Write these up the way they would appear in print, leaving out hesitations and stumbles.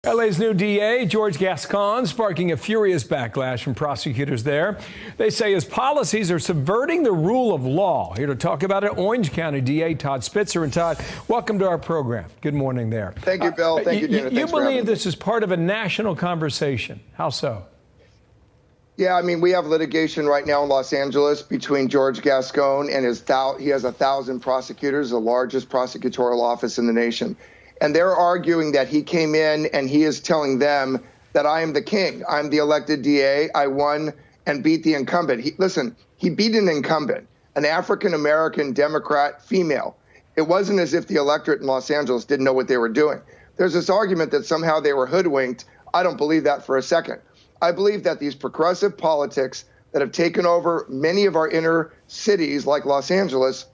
LA's new DA, George Gascon, sparking a furious backlash from prosecutors there. They say his policies are subverting the rule of law. Here to talk about it, Orange County DA Todd Spitzer. And Todd, welcome to our program. Good morning there. Thank you, Bill. Thank you, Gina. You believe this is part of a national conversation. How so? Yeah, I mean, we have litigation right now in Los Angeles between George Gascon and he has 1,000 prosecutors, the largest prosecutorial office in the nation. And they're arguing that he came in and he is telling them that I am the king. I'm the elected DA. I won and beat the incumbent. He beat an incumbent, an African-American Democrat female. It wasn't as if the electorate in Los Angeles didn't know what they were doing. There's this argument that somehow they were hoodwinked. I don't believe that for a second. I believe that these progressive politics that have taken over many of our inner cities like Los Angeles,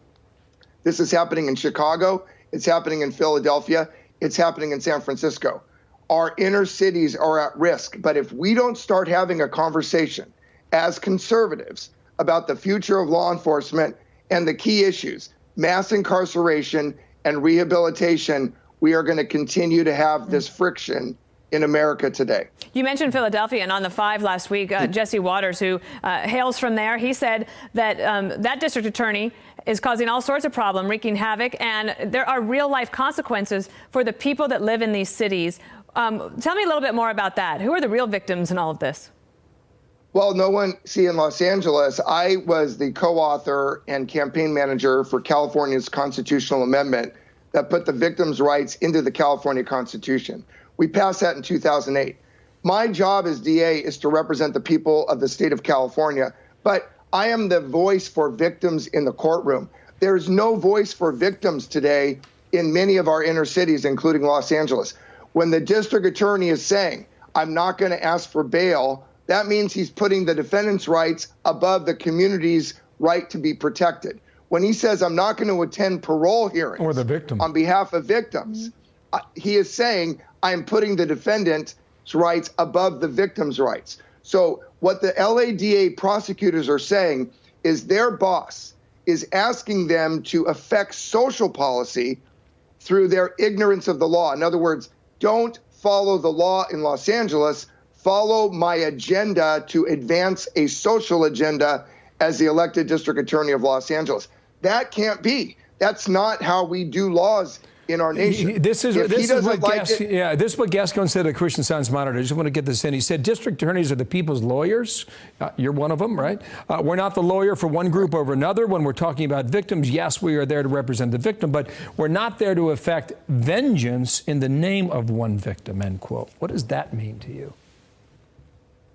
this is happening in Chicago, it's happening in Philadelphia, it's happening in San Francisco. Our inner cities are at risk. But if we don't start having a conversation as conservatives about the future of law enforcement and the key issues, mass incarceration and rehabilitation, we are going to continue to have this friction in America today. You mentioned Philadelphia, and on the 5 last week, Jesse Waters, who hails from there, he said that that district attorney is causing all sorts of problems, wreaking havoc, and there are real-life consequences for the people that live in these cities. Tell me a little bit more about that. Who are the real victims in all of this? Well, in Los Angeles, I was the co-author and campaign manager for California's constitutional amendment that put the victims' rights into the California Constitution. We passed that in 2008. My job as DA is to represent the people of the state of California, but I am the voice for victims in the courtroom. There's no voice for victims today in many of our inner cities, including Los Angeles. When the district attorney is saying, I'm not going to ask for bail, that means he's putting the defendant's rights above the community's right to be protected. When he says, I'm not going to attend parole hearings or the victim on behalf of victims, he is saying, I'm putting the defendant's rights above the victim's rights. So what the LADA prosecutors are saying is their boss is asking them to affect social policy through their ignorance of the law. In other words, don't follow the law in Los Angeles, follow my agenda to advance a social agenda as the elected district attorney of Los Angeles. That can't be. That's not how we do laws in our nation. This is what Gascon said at Christian Science Monitor. I just want to get this in. He said district attorneys are the people's lawyers. You're one of them, right? We're not the lawyer for one group over another. When we're talking about victims, yes, we are there to represent the victim, but we're not there to effect vengeance in the name of one victim, end quote. What does that mean to you?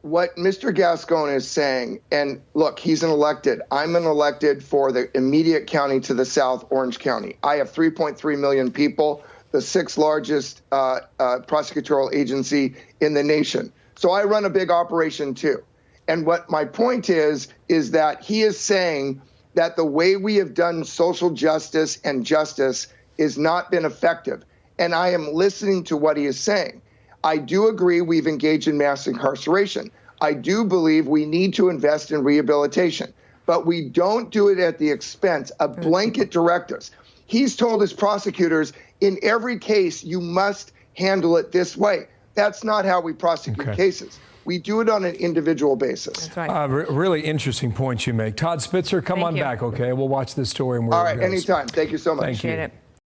What Mr. Gascon is saying, and look, he's an elected. I'm an elected for the immediate county to the south, Orange County. I have 3.3 million people, the 6th largest prosecutorial agency in the nation. So I run a big operation too. And what my point is that he is saying that the way we have done social justice and justice has not been effective. And I am listening to what he is saying. I do agree we've engaged in mass incarceration. I do believe we need to invest in rehabilitation, but we don't do it at the expense of blanket directives. He's told his prosecutors, in every case, you must handle it this way. That's not how we prosecute cases. We do it on an individual basis. That's right. Really interesting points you make. Todd Spitzer, come on back, okay? We'll watch this story. And all right, anytime. Thank you so much. Thank you.